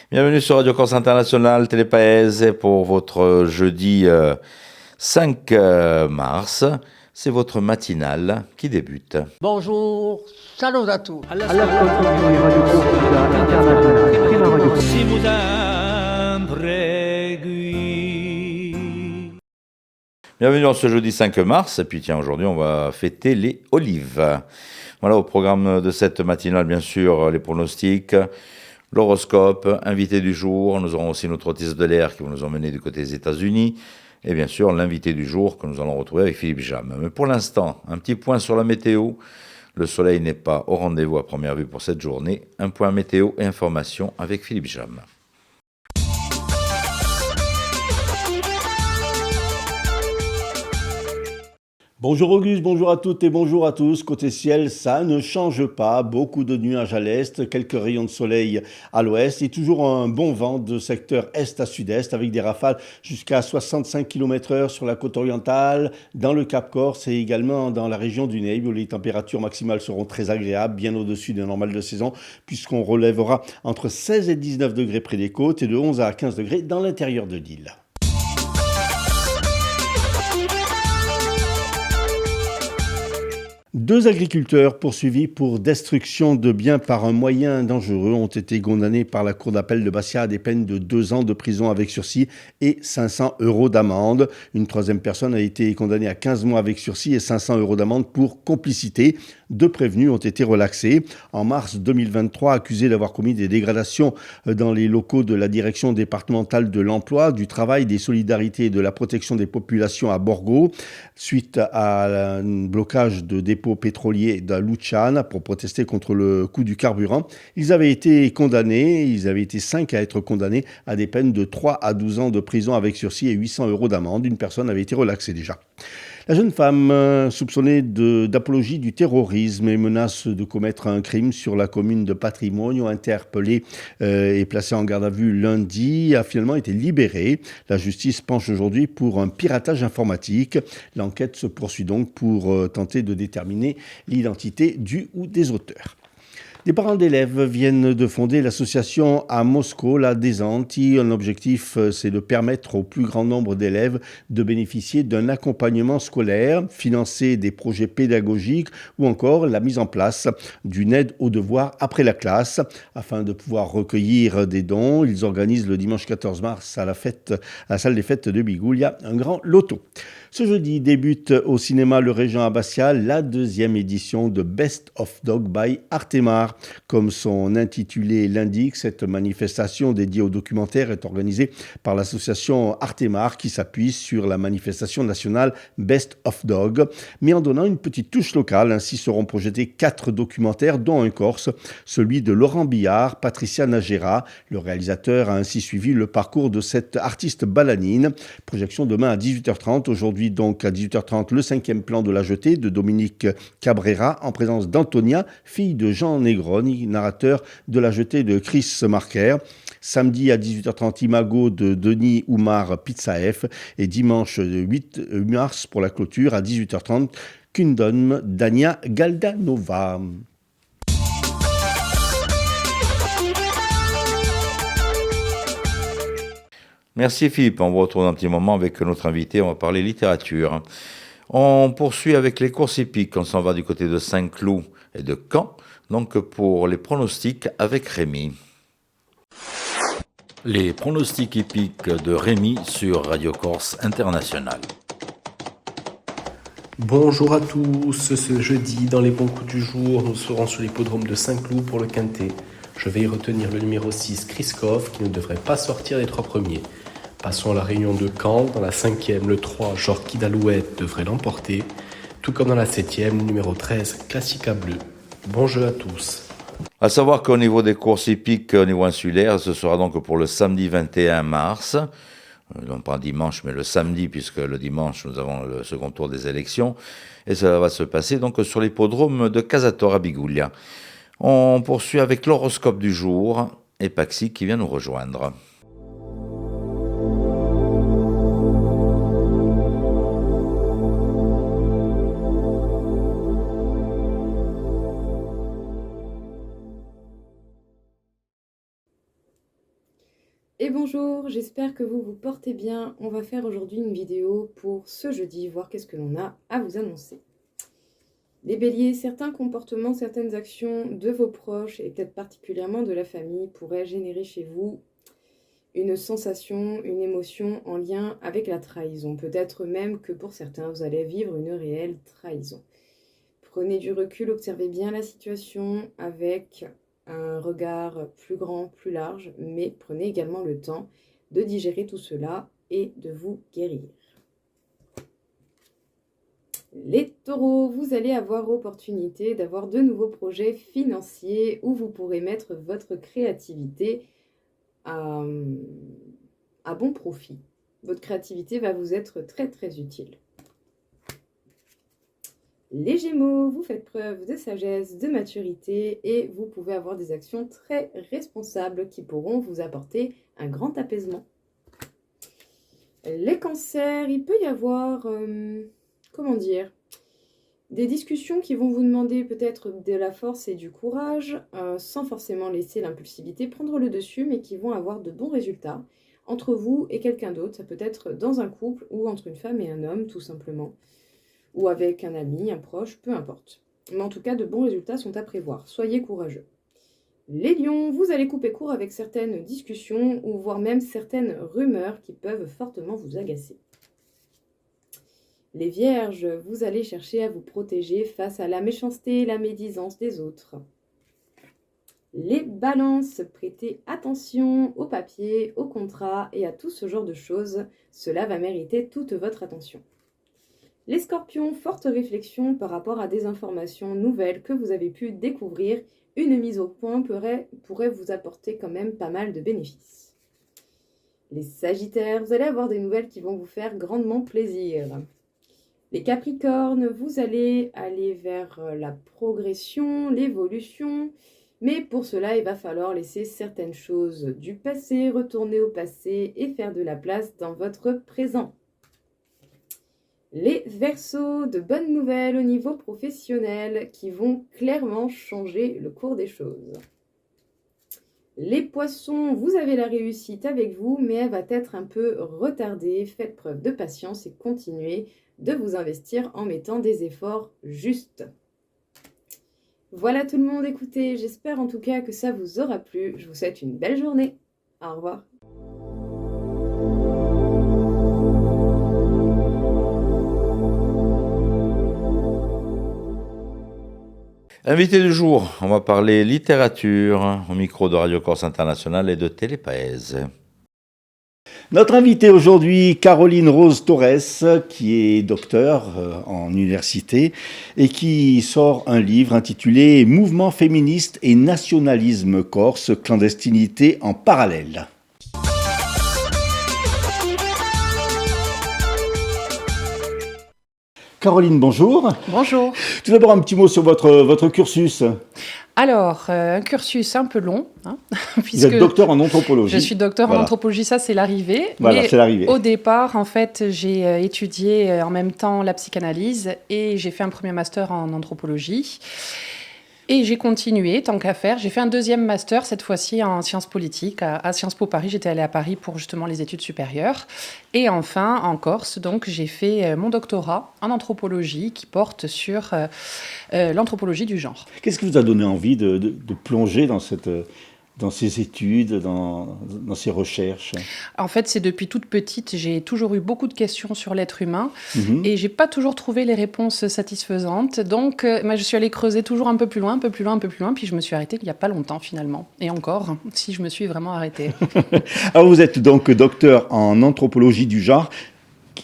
Bienvenue sur Radio Corse International Télépaèse pour votre jeudi 5 mars. C'est votre matinale qui débute. Bonjour, salut à tous. Bienvenue en ce jeudi 5 mars. Et puis tiens, aujourd'hui, on va fêter les olives. Voilà, au programme de cette matinale, bien sûr, les pronostics, l'horoscope, invité du jour. Nous aurons aussi notre hôtesse de l'air qui va nous emmener du côté des États-Unis. Et bien sûr, l'invité du jour que nous allons retrouver avec Philippe Jam. Mais pour l'instant, un petit point sur la météo. Le soleil n'est pas au rendez-vous à première vue pour cette journée. Un point météo et information avec Philippe Jam. Bonjour Auguste, bonjour à toutes et bonjour à tous. Côté ciel, ça ne change pas. Beaucoup de nuages à l'est, quelques rayons de soleil à l'ouest et toujours un bon vent de secteur est à sud-est avec des rafales jusqu'à 65 km/h sur la côte orientale, dans le Cap Corse et également dans la région du Neil où les températures maximales seront très agréables, bien au-dessus des normales de saison puisqu'on relèvera entre 16 et 19 degrés près des côtes et de 11 à 15 degrés dans l'intérieur de l'île. Deux agriculteurs poursuivis pour destruction de biens par un moyen dangereux ont été condamnés par la Cour d'appel de Bastia à des peines de 2 ans de prison avec sursis et 500 € d'amende. Une troisième personne a été condamnée à 15 mois avec sursis et 500 € d'amende pour complicité. 2 prévenus ont été relaxés. En mars 2023, accusés d'avoir commis des dégradations dans les locaux de la direction départementale de l'emploi, du travail, des solidarités et de la protection des populations à Borgo, suite à un blocage de dépôts pétroliers de Luciana pour protester contre le coût du carburant. Ils avaient été condamnés, ils avaient été 5 à être condamnés à des peines de 3 à 12 ans de prison avec sursis et 800 € d'amende. Une personne avait été relaxée déjà. La jeune femme soupçonnée d'apologie du terrorisme et menace de commettre un crime sur la commune de Patrimonio, interpellée et placée en garde à vue lundi, a finalement été libérée. La justice penche aujourd'hui pour un piratage informatique. L'enquête se poursuit donc pour tenter de déterminer l'identité du ou des auteurs. Des parents d'élèves viennent de fonder l'association à Moscou, la Desanti. Un objectif, c'est de permettre au plus grand nombre d'élèves de bénéficier d'un accompagnement scolaire, financer des projets pédagogiques ou encore la mise en place d'une aide aux devoirs après la classe. Afin de pouvoir recueillir des dons, ils organisent le dimanche 14 mars à la salle des fêtes de Bigoulia un grand loto. Ce jeudi débute au cinéma Le Régent à Bastia la 2e édition de Best of Dog by Artemar. Comme son intitulé l'indique, cette manifestation dédiée au documentaire est organisée par l'association Artemar qui s'appuie sur la manifestation nationale Best of Dog. Mais en donnant une petite touche locale, ainsi seront projetés 4 documentaires, dont un corse, celui de Laurent Billard, Patricia Nagera. Le réalisateur a ainsi suivi le parcours de cette artiste balanine. Projection demain à 18h30. Aujourd'hui donc à 18h30, le 5e plan de la jetée de Dominique Cabrera en présence d'Antonia, fille de Jean Negroni, narrateur de la jetée de Chris Marker. Samedi à 18h30, Imago de Denis Oumar Pizzaef et dimanche 8 mars pour la clôture à 18h30, Kingdom d'Ania Galdanova. Merci Philippe, on vous retrouve dans un petit moment avec notre invité, on va parler littérature. On poursuit avec les courses hippiques, on s'en va du côté de Saint-Cloud et de Caen, donc pour les pronostics avec Rémi. Les pronostics hippiques de Rémi sur Radio Corse International. Bonjour à tous, ce jeudi dans les bons coups du jour, nous serons sur l'hippodrome de Saint-Cloud pour le quintet. Je vais y retenir le numéro 6, Kriskov, qui ne devrait pas sortir des 3 premiers. Passons à la réunion de Caen. Dans la 5e, le 3, Jorki d'Alouette devrait l'emporter. Tout comme dans la 7e, le numéro 13, Classica Bleu. Bon jeu à tous. À savoir qu'au niveau des courses hippiques, au niveau insulaire, ce sera donc pour le samedi 21 mars. Non pas dimanche, mais le samedi, puisque le dimanche, nous avons le second tour des élections. Et ça va se passer donc sur l'hippodrome de Casator à Bigoulia. On poursuit avec l'horoscope du jour et Paxi qui vient nous rejoindre. Et bonjour, j'espère que vous vous portez bien. On va faire aujourd'hui une vidéo pour ce jeudi, voir qu'est-ce que l'on a à vous annoncer. Les béliers, certains comportements, certaines actions de vos proches et peut-être particulièrement de la famille pourraient générer chez vous une sensation, une émotion en lien avec la trahison. Peut-être même que pour certains, vous allez vivre une réelle trahison. Prenez du recul, observez bien la situation avec un regard plus grand, plus large, mais prenez également le temps de digérer tout cela et de vous guérir. Les taureaux, vous allez avoir opportunité d'avoir de nouveaux projets financiers où vous pourrez mettre votre créativité à bon profit. Votre créativité va vous être très très utile. Les Gémeaux, vous faites preuve de sagesse, de maturité et vous pouvez avoir des actions très responsables qui pourront vous apporter un grand apaisement. Les Cancers, il peut y avoir, des discussions qui vont vous demander peut-être de la force et du courage, sans forcément laisser l'impulsivité prendre le dessus, mais qui vont avoir de bons résultats entre vous et quelqu'un d'autre. Ça peut être dans un couple ou entre une femme et un homme, tout simplement. Ou avec un ami, un proche, peu importe. Mais en tout cas, de bons résultats sont à prévoir. Soyez courageux. Les lions, vous allez couper court avec certaines discussions ou voire même certaines rumeurs qui peuvent fortement vous agacer. Les vierges, vous allez chercher à vous protéger face à la méchanceté et la médisance des autres. Les balances, prêtez attention aux papiers, aux contrats et à tout ce genre de choses. Cela va mériter toute votre attention. Les scorpions, forte réflexion par rapport à des informations nouvelles que vous avez pu découvrir. Une mise au point pourrait vous apporter quand même pas mal de bénéfices. Les sagittaires, vous allez avoir des nouvelles qui vont vous faire grandement plaisir. Les capricornes, vous allez aller vers la progression, l'évolution. Mais pour cela, il va falloir laisser certaines choses du passé, retourner au passé et faire de la place dans votre présent. Les Verseaux, de bonnes nouvelles au niveau professionnel qui vont clairement changer le cours des choses. Les Poissons, vous avez la réussite avec vous, mais elle va être un peu retardée. Faites preuve de patience et continuez de vous investir en mettant des efforts justes. Voilà tout le monde, écoutez, j'espère en tout cas que ça vous aura plu. Je vous souhaite une belle journée. Au revoir. Invité du jour, on va parler littérature au micro de Radio Corse International et de Télépaèse. Notre invitée aujourd'hui, Caroline Rose Torres, qui est docteure en université et qui sort un livre intitulé « Mouvement féministe et nationalisme corse, clandestinité en parallèle ». Caroline, bonjour. Bonjour. Tout d'abord, un petit mot sur votre cursus. Alors, un cursus un peu long, puisque vous êtes docteur en anthropologie. Je suis docteur en anthropologie, ça c'est l'arrivée. Voilà, mais c'est l'arrivée. Au départ, en fait, j'ai étudié en même temps la psychanalyse et j'ai fait un premier master en anthropologie. Et j'ai continué, tant qu'à faire. J'ai fait un deuxième master, cette fois-ci en sciences politiques, à Sciences Po Paris. J'étais allée à Paris pour justement les études supérieures. Et enfin, en Corse, donc, j'ai fait mon doctorat en anthropologie qui porte sur l'anthropologie du genre. Qu'est-ce qui vous a donné envie de plonger dans ces études, dans ces recherches? En fait, c'est depuis toute petite, j'ai toujours eu beaucoup de questions sur l'être humain et j'ai pas toujours trouvé les réponses satisfaisantes. Donc, je suis allée creuser toujours un peu plus loin, puis je me suis arrêtée il n'y a pas longtemps finalement. Et encore, si je me suis vraiment arrêtée. Alors, vous êtes donc docteur en anthropologie du genre.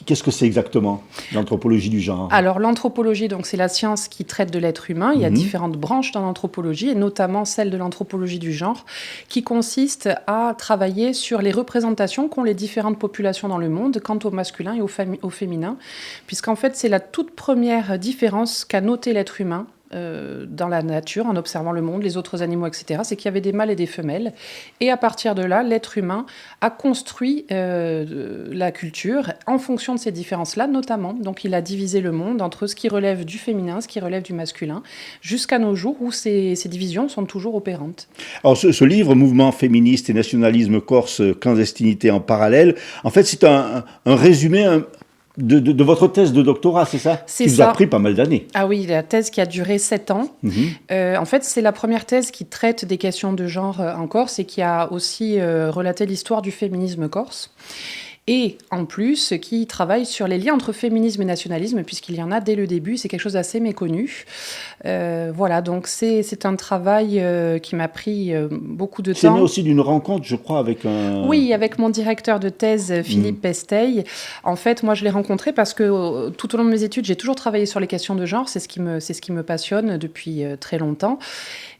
Qu'est-ce que c'est exactement, l'anthropologie du genre? Alors, l'anthropologie, donc, c'est la science qui traite de l'être humain. Il y a différentes branches dans l'anthropologie, et notamment celle de l'anthropologie du genre, qui consiste à travailler sur les représentations qu'ont les différentes populations dans le monde quant au masculin et au féminin, puisqu'en fait, c'est la toute première différence qu'a notée l'être humain dans la nature, en observant le monde, les autres animaux, etc., c'est qu'il y avait des mâles et des femelles. Et à partir de là, l'être humain a construit la culture en fonction de ces différences-là, notamment. Donc il a divisé le monde entre ce qui relève du féminin, ce qui relève du masculin, jusqu'à nos jours où ces divisions sont toujours opérantes. Alors ce livre, Mouvement féministe et nationalisme corse, clandestinité en parallèle, en fait c'est un résumé de votre thèse de doctorat, c'est ça? C'est qui vous ça. a pris pas mal d'années. Ah oui, la thèse qui a duré 7 ans. En fait, c'est la première thèse qui traite des questions de genre en Corse et qui a aussi relaté l'histoire du féminisme corse. Et en plus, qui travaille sur les liens entre féminisme et nationalisme, puisqu'il y en a dès le début, c'est quelque chose d'assez méconnu. Voilà, donc c'est un travail qui m'a pris beaucoup de temps. C'est né aussi d'une rencontre, je crois, avec un... Oui, avec mon directeur de thèse, Philippe Pesteil. En fait, moi, je l'ai rencontré parce que tout au long de mes études, j'ai toujours travaillé sur les questions de genre. C'est ce qui me passionne depuis très longtemps.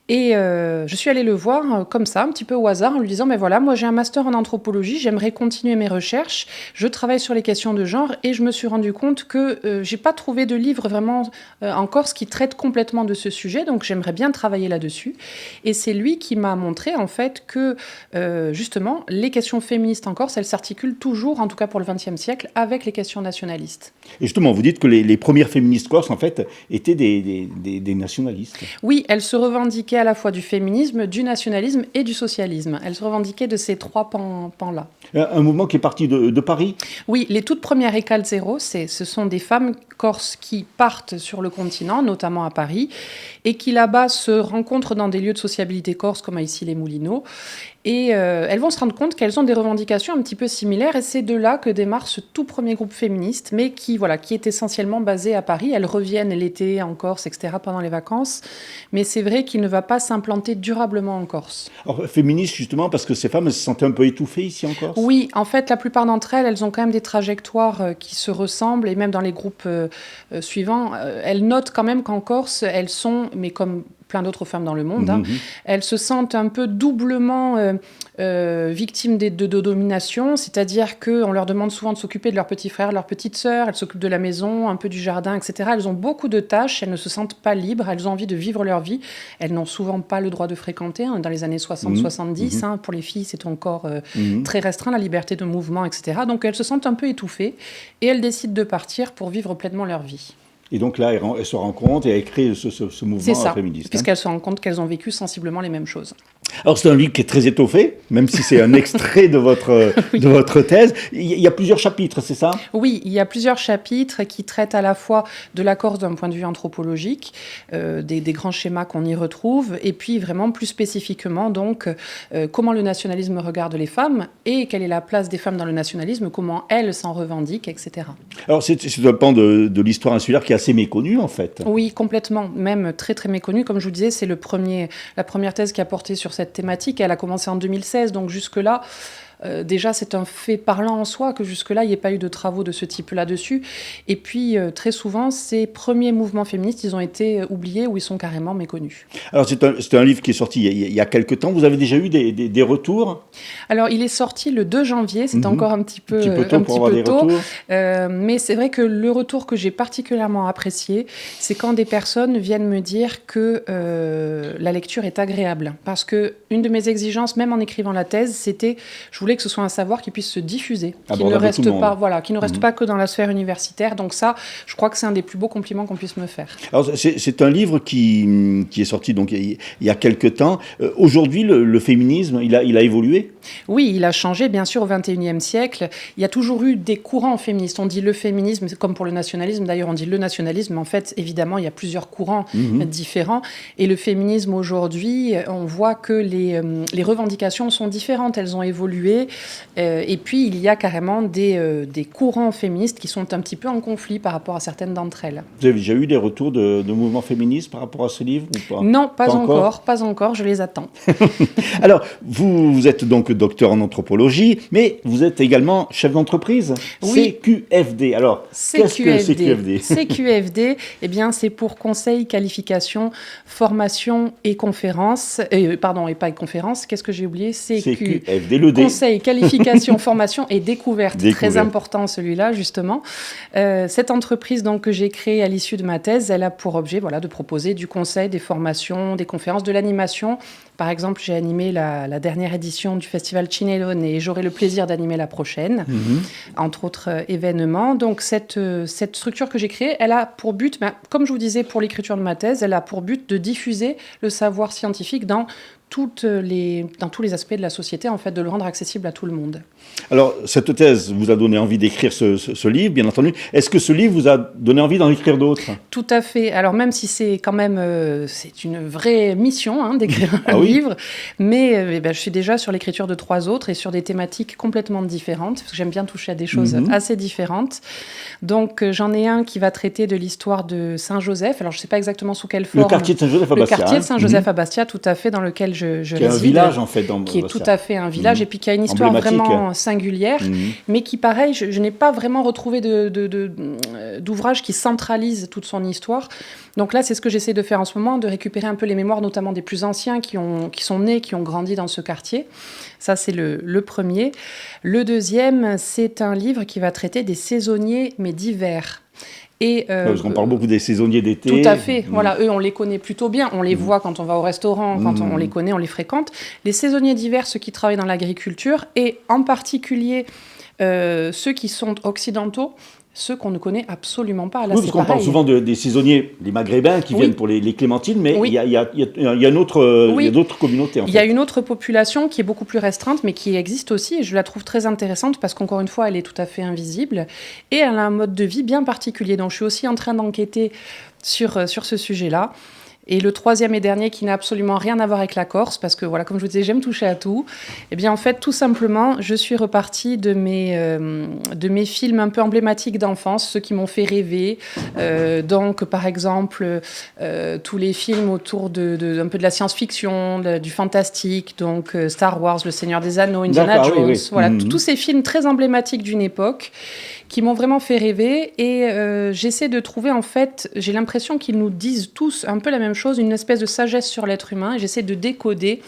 Et je suis allée le voir comme ça, un petit peu au hasard, en lui disant, mais voilà, moi j'ai un master en anthropologie, j'aimerais continuer mes recherches, je travaille sur les questions de genre, et je me suis rendu compte que j'ai pas trouvé de livre vraiment en Corse qui traite complètement de ce sujet, donc j'aimerais bien travailler là-dessus. Et c'est lui qui m'a montré en fait que justement, les questions féministes en Corse, elles s'articulent toujours, en tout cas pour le XXe siècle, avec les questions nationalistes. Et justement, vous dites que les premières féministes corses, en fait, étaient des nationalistes. Oui, elles se revendiquaient à la fois du féminisme, du nationalisme et du socialisme. Elles se revendiquaient de ces trois pans-là. Un mouvement qui est parti de Paris? Oui, les toutes premières École Zéro, ce sont des femmes corses qui partent sur le continent, notamment à Paris, et qui là-bas se rencontrent dans des lieux de sociabilité corse comme à Issy-les-Moulineaux. Et elles vont se rendre compte qu'elles ont des revendications un petit peu similaires, et c'est de là que démarre ce tout premier groupe féministe, mais qui est essentiellement basé à Paris. Elles reviennent l'été en Corse, etc., pendant les vacances, mais c'est vrai qu'il ne va pas s'implanter durablement en Corse. Alors, féministes, justement, parce que ces femmes elles se sentaient un peu étouffées ici en Corse? Oui, en fait, la plupart d'entre elles, elles ont quand même des trajectoires qui se ressemblent, et même dans les groupes suivants, elles notent quand même qu'en Corse, elles sont, mais comme plein d'autres femmes dans le monde, elles se sentent un peu doublement victimes de domination, c'est-à-dire qu'on leur demande souvent de s'occuper de leurs petits frères, leurs petites sœurs, elles s'occupent de la maison, un peu du jardin, etc. Elles ont beaucoup de tâches, elles ne se sentent pas libres, elles ont envie de vivre leur vie, elles n'ont souvent pas le droit de fréquenter, dans les années 60-70, pour les filles c'est encore très restreint, la liberté de mouvement, etc. Donc elles se sentent un peu étouffées et elles décident de partir pour vivre pleinement leur vie. Et donc là, elles se rencontrent et elles créent ce mouvement féministe. Puisqu'elles se rendent compte qu'elles ont vécu sensiblement les mêmes choses. Alors c'est un livre qui est très étoffé, même si c'est un extrait de votre thèse. Il y a plusieurs chapitres, c'est ça? Oui, il y a plusieurs chapitres qui traitent à la fois de la Corse d'un point de vue anthropologique, des grands schémas qu'on y retrouve, et puis vraiment plus spécifiquement donc comment le nationalisme regarde les femmes et quelle est la place des femmes dans le nationalisme, comment elles s'en revendiquent, etc. Alors c'est un pan de l'histoire insulaire qui est assez méconnu en fait. Oui, complètement, même très très méconnu. Comme je vous disais, c'est la première thèse qui a porté sur cette thématique. Elle a commencé en 2016, donc jusque-là, déjà c'est un fait parlant en soi que jusque-là il n'y ait pas eu de travaux de ce type là-dessus. Et puis très souvent, ces premiers mouvements féministes, ils ont été oubliés ou ils sont carrément méconnus. Alors c'est un livre qui est sorti il y a quelques temps. Vous avez déjà eu des retours? Alors il est sorti le 2 janvier, c'est encore un petit peu tôt. Mais c'est vrai que le retour que j'ai particulièrement apprécié, c'est quand des personnes viennent me dire que la lecture est agréable. Parce qu'une de mes exigences, même en écrivant la thèse, c'était, je voulais que ce soit un savoir qui puisse se diffuser, qui ne reste pas que dans la sphère universitaire. Donc ça, je crois que c'est un des plus beaux compliments qu'on puisse me faire. Alors c'est un livre qui est sorti donc il y a quelques temps. Aujourd'hui, le féminisme, il a évolué? Oui, il a changé, bien sûr, au XXIe siècle. Il y a toujours eu des courants féministes. On dit le féminisme, comme pour le nationalisme. D'ailleurs, on dit le nationalisme. En fait, évidemment, il y a plusieurs courants différents. Et le féminisme, aujourd'hui, on voit que les revendications sont différentes. Elles ont évolué. Et puis, il y a carrément des courants féministes qui sont un petit peu en conflit par rapport à certaines d'entre elles. Vous avez déjà eu des retours de mouvements féministes par rapport à ce livre ou pas? Non, pas encore. Je les attends. Alors, vous êtes donc docteur en anthropologie, mais vous êtes également chef d'entreprise. Oui. CQFD. Alors, qu'est-ce que CQFD? CQFD, eh bien, c'est pour conseil, qualification, formation et conférence. Et pas conférence. Qu'est-ce que j'ai oublié? CQFD, le D. conseils, qualifications, formation et découverte. Très important celui-là, justement. Cette entreprise donc, que j'ai créée à l'issue de ma thèse, elle a pour objet de proposer du conseil, des formations, des conférences, de l'animation. Par exemple, j'ai animé la dernière édition du festival Cinelone et j'aurai le plaisir d'animer la prochaine, entre autres événements. Donc, cette structure que j'ai créée, elle a pour but, comme je vous disais pour l'écriture de ma thèse, elle a pour but de diffuser le savoir scientifique dans tous les aspects de la société, en fait, de le rendre accessible à tout le monde. Alors, cette thèse vous a donné envie d'écrire ce livre, bien entendu. Est-ce que ce livre vous a donné envie d'en écrire d'autres ? Tout à fait. Alors, même si c'est quand même c'est une vraie mission d'écrire un livre, mais je suis déjà sur l'écriture de 3 autres et sur des thématiques complètement différentes, parce que j'aime bien toucher à des choses assez différentes. Donc, j'en ai un qui va traiter de l'histoire de Saint-Joseph. Alors, je ne sais pas exactement sous quelle forme. Le quartier de Saint-Joseph à Bastia. Le quartier de Saint-Joseph à Bastia, tout à fait, dans lequel je qui réside. Qui est un village, en fait. Qui est tout à fait un village, et puis qui a une histoire vraiment singulière, mais qui, pareil, je n'ai pas vraiment retrouvé d'ouvrage qui centralise toute son histoire. Donc là, c'est ce que j'essaie de faire en ce moment, de récupérer un peu les mémoires, notamment des plus anciens qui sont nés, qui ont grandi dans ce quartier. Ça, c'est le premier. Le deuxième, c'est un livre qui va traiter des saisonniers, mais d'hiver. Parce qu'on parle beaucoup des saisonniers d'été. Tout à fait. Voilà, eux, on les connaît plutôt bien. On les voit quand on va au restaurant, quand on les connaît, on les fréquente. Les saisonniers d'hiver, ceux qui travaillent dans l'agriculture, et en particulier ceux qui sont occidentaux, ceux qu'on ne connaît absolument pas. Là, parce qu'on parle souvent des saisonniers, les Maghrébins qui viennent pour les clémentines, mais il y a d'autres communautés. En fait. Il y a une autre population qui est beaucoup plus restreinte, mais qui existe aussi, et je la trouve très intéressante parce qu'encore une fois, elle est tout à fait invisible, et elle a un mode de vie bien particulier. Donc, je suis aussi en train d'enquêter sur ce sujet-là. Et le troisième et dernier, qui n'a absolument rien à voir avec la Corse, parce que, comme je vous disais, j'aime toucher à tout. Eh bien, en fait, tout simplement, je suis repartie de mes films un peu emblématiques d'enfance, ceux qui m'ont fait rêver. Donc, par exemple, tous les films autour un peu de la science-fiction, du fantastique, donc Star Wars, Le Seigneur des Anneaux, Indiana Jones. Voilà, tous ces films très emblématiques d'une époque qui m'ont vraiment fait rêver. Et j'essaie de trouver, en fait, j'ai l'impression qu'ils nous disent tous un peu la même chose, une espèce de sagesse sur l'être humain. Et j'essaie de décoder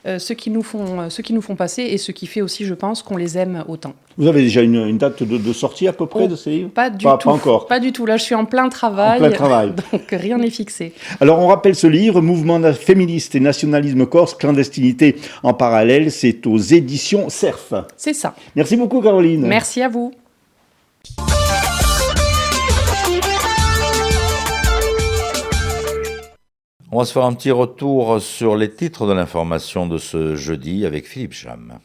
ce qu'ils nous font passer et ce qui fait aussi, je pense, qu'on les aime autant. Vous avez déjà une date de sortie à peu près de ces livres ? Pas du tout. Pas encore. Pas du tout. Là, je suis en plein travail. Donc, rien n'est fixé. Alors, on rappelle ce livre, Mouvement féministe et nationalisme corse, clandestinité en parallèle. C'est aux éditions Cerf. C'est ça. Merci beaucoup, Caroline. Merci à vous. On va se faire un petit retour sur les titres de l'information de ce jeudi avec Philippe Cham.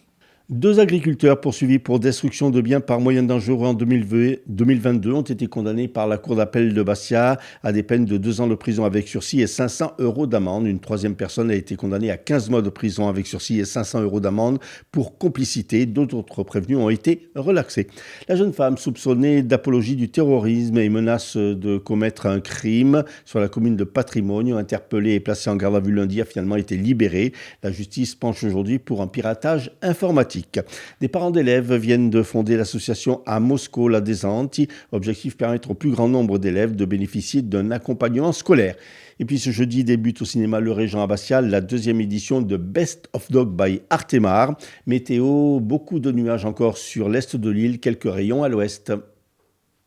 2 agriculteurs poursuivis pour destruction de biens par moyens dangereux en 2022 ont été condamnés par la Cour d'appel de Bastia à des peines de 2 ans de prison avec sursis et 500 € d'amende. Une 3e personne a été condamnée à 15 mois de prison avec sursis et 500 € d'amende pour complicité. D'autres prévenus ont été relaxés. La jeune femme soupçonnée d'apologie du terrorisme et menace de commettre un crime sur la commune de Patrimonio, interpellée et placée en garde à vue lundi, a finalement été libérée. La justice penche aujourd'hui pour un piratage informatique. Des parents d'élèves viennent de fonder l'association à Moscou La Desanti. Objectif, permettre au plus grand nombre d'élèves de bénéficier d'un accompagnement scolaire. Et puis ce jeudi débute au cinéma Le Régent à Bastia la 2e édition de Best of Dog by Artemar. Météo, beaucoup de nuages encore sur l'est de l'île, quelques rayons à l'ouest.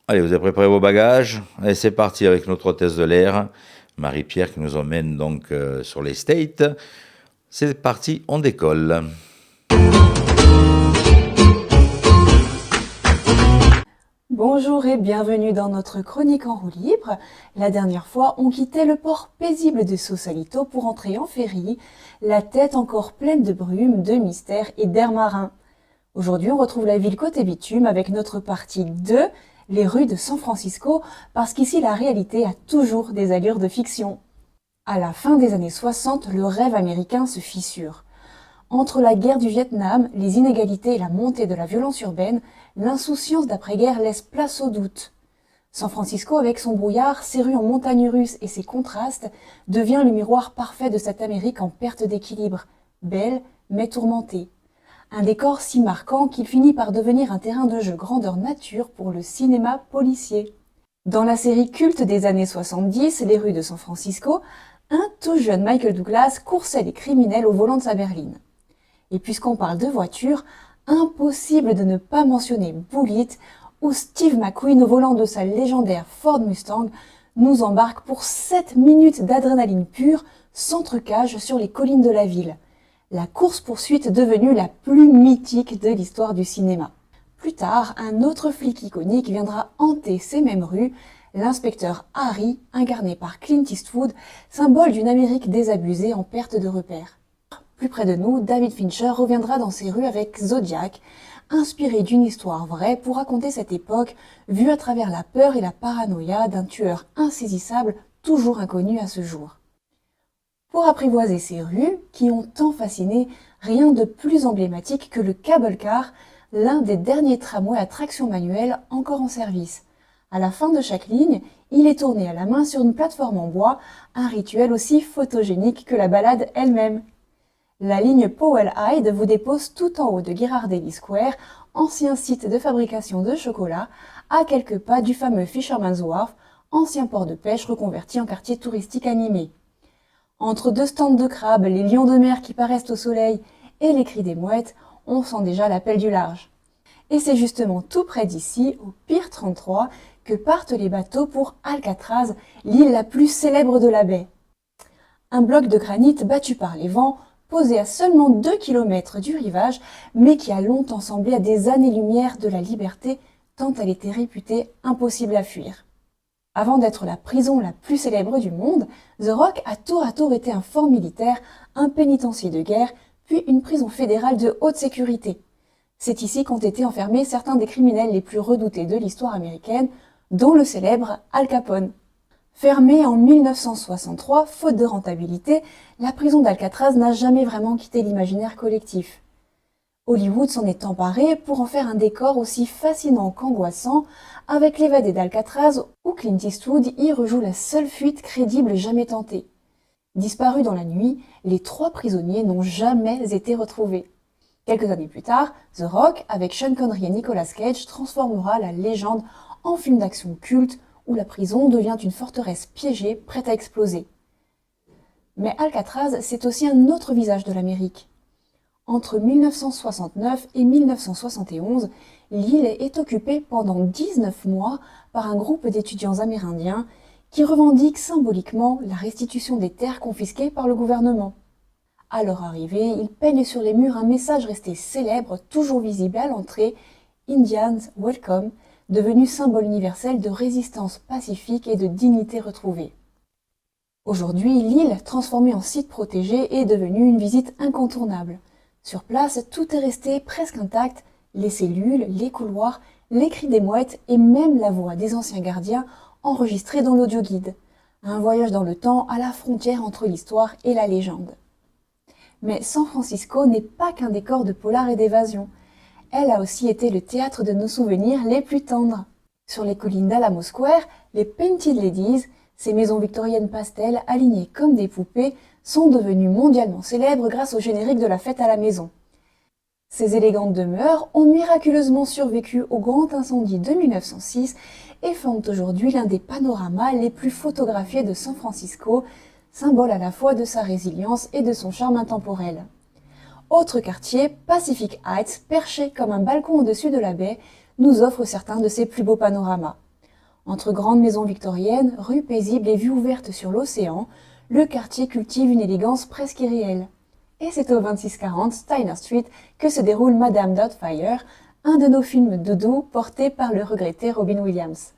Allez, vous avez préparé vos bagages ? Allez, c'est parti avec notre hôtesse de l'air, Marie-Pierre, qui nous emmène donc sur les States. C'est parti, on décolle. Bonjour et bienvenue dans notre chronique en roue libre. La dernière fois, on quittait le port paisible de Sausalito pour entrer en ferry, la tête encore pleine de brume, de mystère et d'air marin. Aujourd'hui, on retrouve la ville côté bitume avec notre partie 2, les rues de San Francisco, parce qu'ici la réalité a toujours des allures de fiction. À la fin des années 60, le rêve américain se fissure. Entre la guerre du Vietnam, les inégalités et la montée de la violence urbaine, l'insouciance d'après-guerre laisse place au doute. San Francisco, avec son brouillard, ses rues en montagnes russes et ses contrastes, devient le miroir parfait de cette Amérique en perte d'équilibre, belle mais tourmentée. Un décor si marquant qu'il finit par devenir un terrain de jeu grandeur nature pour le cinéma policier. Dans la série culte des années 70, Les rues de San Francisco, un tout jeune Michael Douglas coursait les criminels au volant de sa berline. Et puisqu'on parle de voiture, Impossible de ne pas mentionner Bullitt, où Steve McQueen, au volant de sa légendaire Ford Mustang, nous embarque pour 7 minutes d'adrénaline pure, sans trucage, sur les collines de la ville. La course-poursuite devenue la plus mythique de l'histoire du cinéma. Plus tard, un autre flic iconique viendra hanter ces mêmes rues, l'inspecteur Harry, incarné par Clint Eastwood, symbole d'une Amérique désabusée en perte de repères. Plus près de nous, David Fincher reviendra dans ces rues avec Zodiac, inspiré d'une histoire vraie pour raconter cette époque vue à travers la peur et la paranoïa d'un tueur insaisissable toujours inconnu à ce jour. Pour apprivoiser ces rues, qui ont tant fasciné, rien de plus emblématique que le cable car, l'un des derniers tramways à traction manuelle encore en service. À la fin de chaque ligne, il est tourné à la main sur une plateforme en bois, un rituel aussi photogénique que la balade elle-même. La ligne Powell Hyde vous dépose tout en haut de Ghirardelli Square, ancien site de fabrication de chocolat, à quelques pas du fameux Fisherman's Wharf, ancien port de pêche reconverti en quartier touristique animé. Entre deux stands de crabes, les lions de mer qui paraissent au soleil et les cris des mouettes, on sent déjà l'appel du large. Et c'est justement tout près d'ici, au Pier 33, que partent les bateaux pour Alcatraz, l'île la plus célèbre de la baie. Un bloc de granit battu par les vents, posé à seulement 2 km du rivage, mais qui a longtemps semblé à des années-lumière de la liberté, tant elle était réputée impossible à fuir. Avant d'être la prison la plus célèbre du monde, The Rock a tour à tour été un fort militaire, un pénitencier de guerre, puis une prison fédérale de haute sécurité. C'est ici qu'ont été enfermés certains des criminels les plus redoutés de l'histoire américaine, dont le célèbre Al Capone. Fermée en 1963, faute de rentabilité, la prison d'Alcatraz n'a jamais vraiment quitté l'imaginaire collectif. Hollywood s'en est emparé pour en faire un décor aussi fascinant qu'angoissant, avec l'évadé d'Alcatraz où Clint Eastwood y rejoue la seule fuite crédible jamais tentée. Disparus dans la nuit, les 3 prisonniers n'ont jamais été retrouvés. Quelques années plus tard, The Rock, avec Sean Connery et Nicolas Cage, transformera la légende en film d'action culte où la prison devient une forteresse piégée prête à exploser. Mais Alcatraz, c'est aussi un autre visage de l'Amérique. Entre 1969 et 1971, l'île est occupée pendant 19 mois par un groupe d'étudiants amérindiens qui revendiquent symboliquement la restitution des terres confisquées par le gouvernement. À leur arrivée, ils peignent sur les murs un message resté célèbre, toujours visible à l'entrée, « Indians Welcome », devenu symbole universel de résistance pacifique et de dignité retrouvée. Aujourd'hui, l'île, transformée en site protégé, est devenue une visite incontournable. Sur place, tout est resté presque intact, les cellules, les couloirs, les cris des mouettes et même la voix des anciens gardiens enregistrée dans l'audioguide. Un voyage dans le temps à la frontière entre l'histoire et la légende. Mais San Francisco n'est pas qu'un décor de polar et d'évasion. Elle a aussi été le théâtre de nos souvenirs les plus tendres. Sur les collines d'Alamo Square, les Painted Ladies, ces maisons victoriennes pastel alignées comme des poupées, sont devenues mondialement célèbres grâce au générique de la fête à la maison. Ces élégantes demeures ont miraculeusement survécu au grand incendie de 1906 et forment aujourd'hui l'un des panoramas les plus photographiés de San Francisco, symbole à la fois de sa résilience et de son charme intemporel. Autre quartier, Pacific Heights, perché comme un balcon au-dessus de la baie, nous offre certains de ses plus beaux panoramas. Entre grandes maisons victoriennes, rues paisibles et vues ouvertes sur l'océan, le quartier cultive une élégance presque irréelle. Et c'est au 2640 Steiner Street que se déroule Madame Doubtfire, un de nos films doudou porté par le regretté Robin Williams.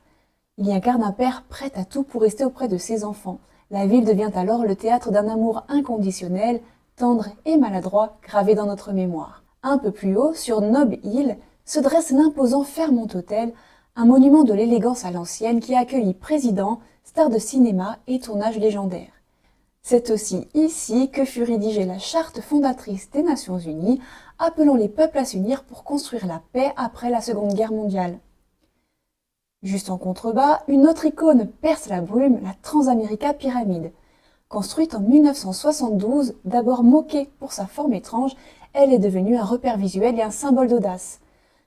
Il y incarne un père prêt à tout pour rester auprès de ses enfants. La ville devient alors le théâtre d'un amour inconditionnel, tendre et maladroit, gravé dans notre mémoire. Un peu plus haut, sur Nob Hill, se dresse l'imposant Fairmont Hotel, un monument de l'élégance à l'ancienne qui a accueilli présidents, stars de cinéma et tournages légendaires. C'est aussi ici que fut rédigée la charte fondatrice des Nations Unies, appelant les peuples à s'unir pour construire la paix après la Seconde Guerre mondiale. Juste en contrebas, une autre icône perce la brume, la Transamerica Pyramide. Construite en 1972, d'abord moquée pour sa forme étrange, elle est devenue un repère visuel et un symbole d'audace.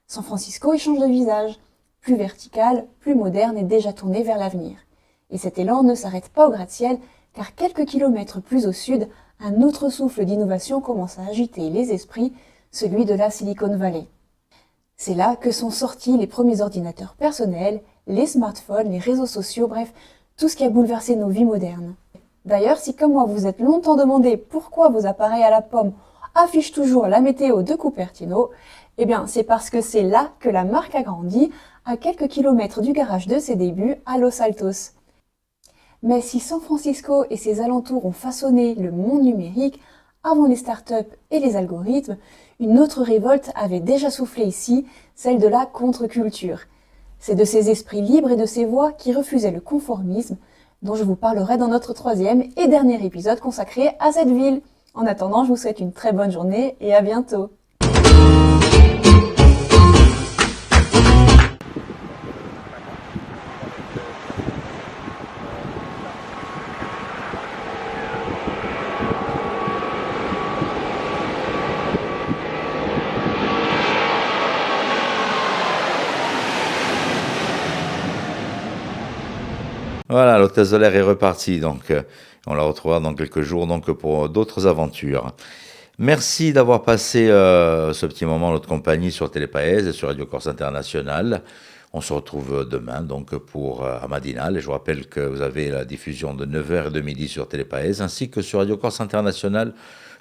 San Francisco y change de visage, plus vertical, plus moderne et déjà tourné vers l'avenir. Et cet élan ne s'arrête pas au gratte-ciel, car quelques kilomètres plus au sud, un autre souffle d'innovation commence à agiter les esprits, celui de la Silicon Valley. C'est là que sont sortis les premiers ordinateurs personnels, les smartphones, les réseaux sociaux, bref, tout ce qui a bouleversé nos vies modernes. D'ailleurs, si comme moi vous êtes longtemps demandé pourquoi vos appareils à la pomme affichent toujours la météo de Cupertino, eh bien c'est parce que c'est là que la marque a grandi, à quelques kilomètres du garage de ses débuts à Los Altos. Mais si San Francisco et ses alentours ont façonné le monde numérique, avant les startups et les algorithmes, une autre révolte avait déjà soufflé ici, celle de la contre-culture. C'est de ces esprits libres et de ces voix qui refusaient le conformisme, dont je vous parlerai dans notre 3e et dernier épisode consacré à cette ville. En attendant, je vous souhaite une très bonne journée et à bientôt. Voilà, l'hôtesse de l'air est repartie, donc on la retrouvera dans quelques jours donc pour d'autres aventures. Merci d'avoir passé ce petit moment en notre compagnie sur Télépaèse et sur Radio Corse International. On se retrouve demain donc pour Amadinal, et je vous rappelle que vous avez la diffusion de 9h et de midi sur Télépaèse, ainsi que sur Radio Corse International,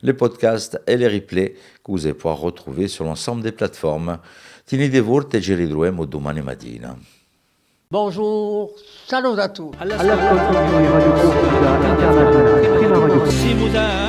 les podcasts et les replays que vous allez pouvoir retrouver sur l'ensemble des plateformes. Tini Devurt e ci ridruemo domani mattina. Bonjour, salut à tous. All'ascolto di Radio Corsa Internazionale, prima radio.